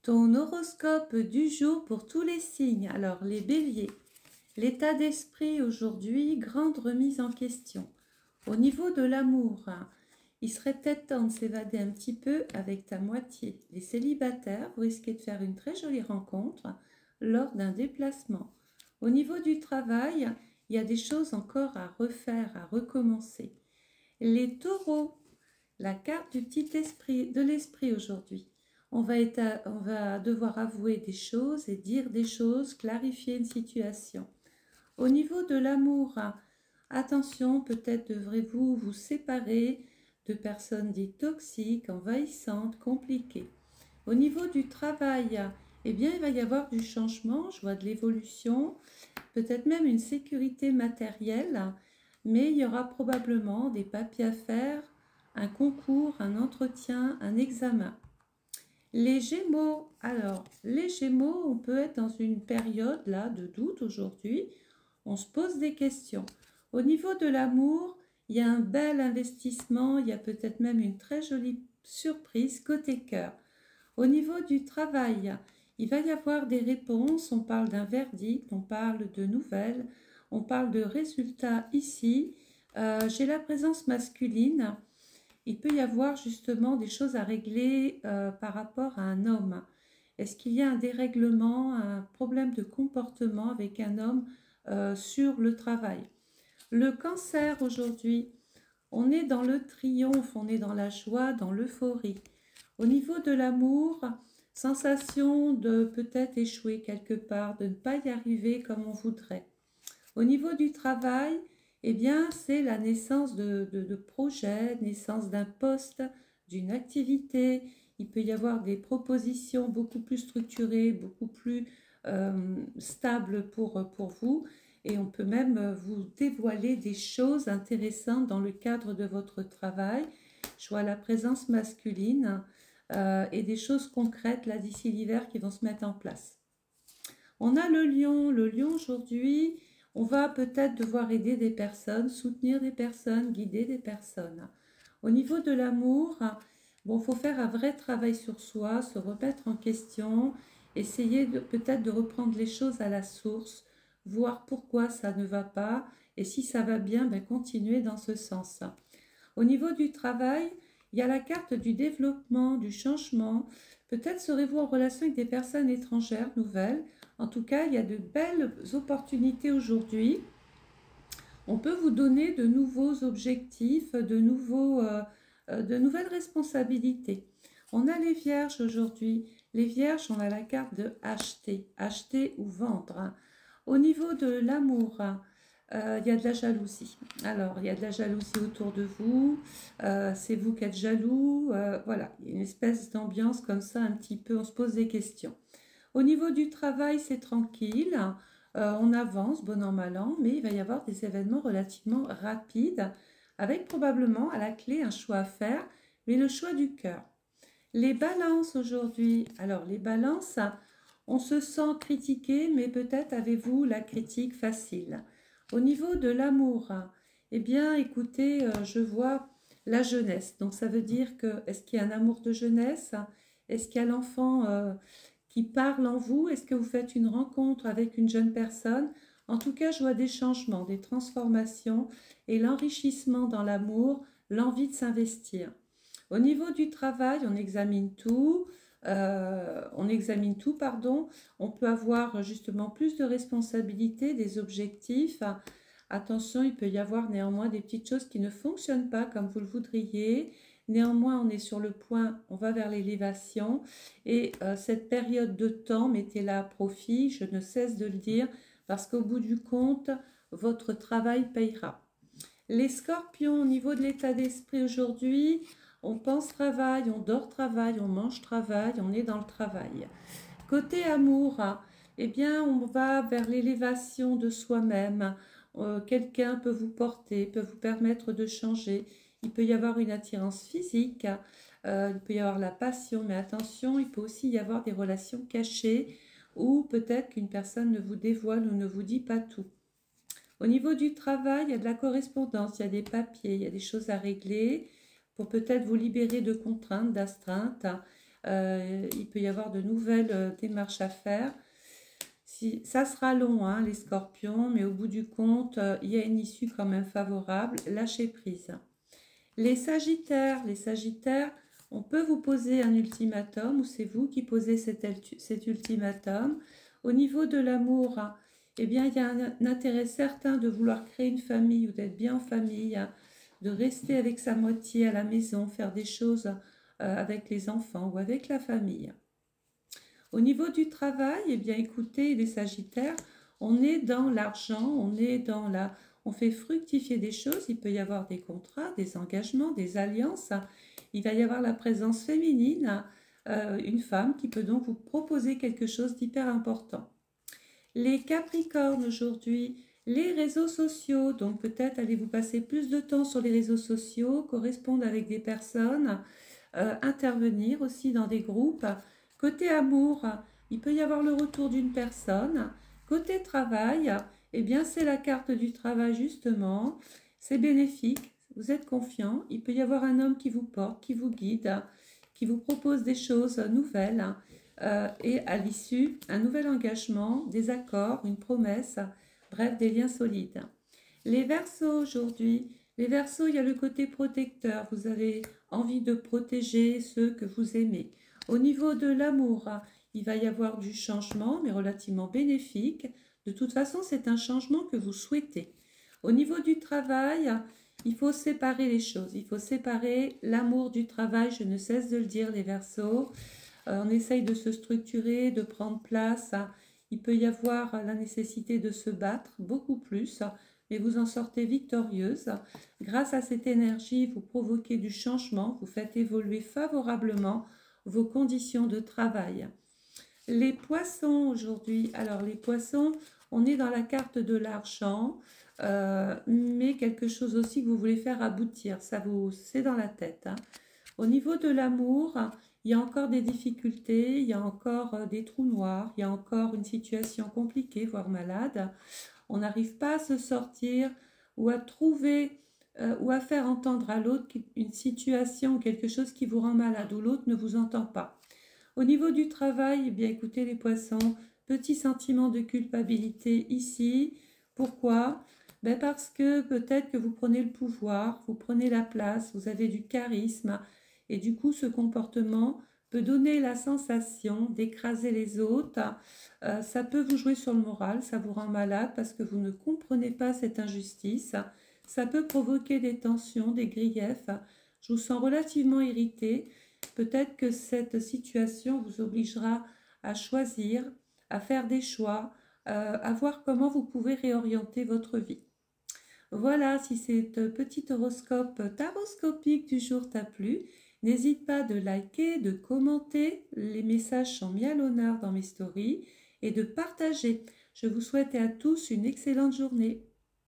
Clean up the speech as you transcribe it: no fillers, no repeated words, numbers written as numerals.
Ton horoscope du jour pour tous les signes. Alors, les béliers, l'état d'esprit aujourd'hui, grande remise en question. Au niveau de l'amour, il serait peut-être temps de s'évader un petit peu avec ta moitié. Les célibataires, vous risquez de faire une très jolie rencontre lors d'un déplacement. Au niveau du travail, il y a des choses encore à refaire, à recommencer. Les taureaux, la carte du petit esprit, de l'esprit aujourd'hui. On va devoir avouer des choses et dire des choses, clarifier une situation. Au niveau de l'amour, attention, peut-être devrez-vous vous séparer de personnes dites toxiques, envahissantes, compliquées. Au niveau du travail, eh bien, il va y avoir du changement, je vois de l'évolution, peut-être même une sécurité matérielle, mais il y aura probablement des papiers à faire, un concours, un entretien, un examen. Les Gémeaux, alors, les Gémeaux, on peut être dans une période là de doute aujourd'hui. On se pose des questions. Au niveau de l'amour, il y a un bel investissement, il y a peut-être même une très jolie surprise côté cœur. Au niveau du travail, il va y avoir des réponses, on parle d'un verdict, on parle de nouvelles, on parle de résultats ici. J'ai la présence masculine. Il peut y avoir justement des choses à régler par rapport à un homme. Est-ce qu'il y a un dérèglement, un problème de comportement avec un homme sur le travail? Le cancer aujourd'hui, on est dans le triomphe, on est dans la joie, dans l'euphorie. Au niveau de l'amour, sensation de peut-être échouer quelque part, de ne pas y arriver comme on voudrait. Au niveau du travail, eh bien, c'est la naissance de projets, naissance d'un poste, d'une activité. Il peut y avoir des propositions beaucoup plus structurées, beaucoup plus stables pour vous. Et on peut même vous dévoiler des choses intéressantes dans le cadre de votre travail. Je vois la présence masculine et des choses concrètes là d'ici l'hiver qui vont se mettre en place. On a le lion. Le lion aujourd'hui, on va peut-être devoir aider des personnes, soutenir des personnes, guider des personnes. Au niveau de l'amour, bon, il faut faire un vrai travail sur soi, se remettre en question, essayer peut-être de reprendre les choses à la source, voir pourquoi ça ne va pas et si ça va bien, ben, continuer dans ce sens. Au niveau du travail, il y a la carte du développement, du changement. Peut-être serez-vous en relation avec des personnes étrangères nouvelles. En tout cas, il y a de belles opportunités aujourd'hui. On peut vous donner de nouveaux objectifs, de nouvelles responsabilités. On a les vierges aujourd'hui. Les vierges, on a la carte de acheter, acheter ou vendre. Au niveau de l'amour, il y a de la jalousie. Alors, il y a de la jalousie autour de vous. C'est vous qui êtes jaloux. Voilà, il y a une espèce d'ambiance comme ça, un petit peu, on se pose des questions. Au niveau du travail, c'est tranquille. On avance, bon an, mal an, mais il va y avoir des événements relativement rapides, avec probablement à la clé un choix à faire, mais le choix du cœur. Les balances aujourd'hui. Alors, les balances, on se sent critiqué, mais peut-être avez-vous la critique facile. Au niveau de l'amour, eh bien, écoutez, je vois la jeunesse. Donc, ça veut dire que, est-ce qu'il y a un amour de jeunesse? Est-ce qu'il y a l'enfant qui parle en vous? Est-ce que vous faites une rencontre avec une jeune personne? En tout cas, je vois des changements, des transformations et l'enrichissement dans l'amour, l'envie de s'investir. Au niveau du travail, on examine tout. On peut avoir justement plus de responsabilités, des objectifs. Attention, il peut y avoir néanmoins des petites choses qui ne fonctionnent pas comme vous le voudriez. Néanmoins, on est sur le point, on va vers l'élévation. Et cette période de temps, mettez-la à profit, je ne cesse de le dire, parce qu'au bout du compte, votre travail payera. Les scorpions, au niveau de l'état d'esprit aujourd'hui, on pense travail, on dort travail, on mange travail, on est dans le travail. Côté amour, eh bien, on va vers l'élévation de soi-même. Quelqu'un peut vous porter, peut vous permettre de changer. Il peut y avoir une attirance physique, il peut y avoir la passion, mais attention, il peut aussi y avoir des relations cachées ou peut-être qu'une personne ne vous dévoile ou ne vous dit pas tout. Au niveau du travail, il y a de la correspondance, il y a des papiers, il y a des choses à régler pour peut-être vous libérer de contraintes, d'astreintes. Il peut y avoir de nouvelles démarches à faire. Ça sera long, hein, les scorpions, mais au bout du compte, il y a une issue quand même favorable. Lâchez prise. Les sagittaires, on peut vous poser un ultimatum ou c'est vous qui posez cet ultimatum. Au niveau de l'amour, eh bien, il y a un intérêt certain de vouloir créer une famille ou d'être bien en famille, de rester avec sa moitié à la maison, faire des choses avec les enfants ou avec la famille. Au niveau du travail, eh bien, écoutez, les sagittaires, on est dans l'argent, on fait fructifier des choses, il peut y avoir des contrats, des engagements, des alliances, il va y avoir la présence féminine, une femme qui peut donc vous proposer quelque chose d'hyper important. Les Capricornes aujourd'hui, les réseaux sociaux, donc peut-être allez-vous passer plus de temps sur les réseaux sociaux, correspondre avec des personnes, intervenir aussi dans des groupes. Côté amour, il peut y avoir le retour d'une personne. Côté travail, eh bien c'est la carte du travail justement, c'est bénéfique, vous êtes confiant, il peut y avoir un homme qui vous porte, qui vous guide, qui vous propose des choses nouvelles et à l'issue, un nouvel engagement, des accords, une promesse, bref, des liens solides. Les Verseaux aujourd'hui, les Verseaux, il y a le côté protecteur, vous avez envie de protéger ceux que vous aimez. Au niveau de l'amour, il va y avoir du changement, mais relativement bénéfique. De toute façon, c'est un changement que vous souhaitez. Au niveau du travail, il faut séparer les choses. Il faut séparer l'amour du travail, je ne cesse de le dire, les Verseaux. On essaye de se structurer, de prendre place. Il peut y avoir la nécessité de se battre, beaucoup plus, mais vous en sortez victorieuse. Grâce à cette énergie, vous provoquez du changement, vous faites évoluer favorablement vos conditions de travail. Les poissons aujourd'hui, alors les poissons, on est dans la carte de l'argent, mais quelque chose aussi que vous voulez faire aboutir, c'est dans la tête. Hein. Au niveau de l'amour, il y a encore des difficultés, il y a encore des trous noirs, il y a encore une situation compliquée, voire malade. On n'arrive pas à se sortir ou à trouver ou à faire entendre à l'autre une situation ou quelque chose qui vous rend malade ou l'autre ne vous entend pas. Au niveau du travail, eh bien écoutez les poissons, petit sentiment de culpabilité ici. Pourquoi? Ben parce que peut-être que vous prenez le pouvoir, vous prenez la place, vous avez du charisme et du coup ce comportement peut donner la sensation d'écraser les autres. Ça peut vous jouer sur le moral, ça vous rend malade parce que vous ne comprenez pas cette injustice. Ça peut provoquer des tensions, des griefs. Je vous sens relativement irrité. Peut-être que cette situation vous obligera à choisir, à faire des choix, à voir comment vous pouvez réorienter votre vie. Voilà, si cette petite horoscope taroscopique du jour t'a plu, n'hésite pas de liker, de commenter, les messages sont mis à l'honneur dans mes stories, et de partager. Je vous souhaite à tous une excellente journée.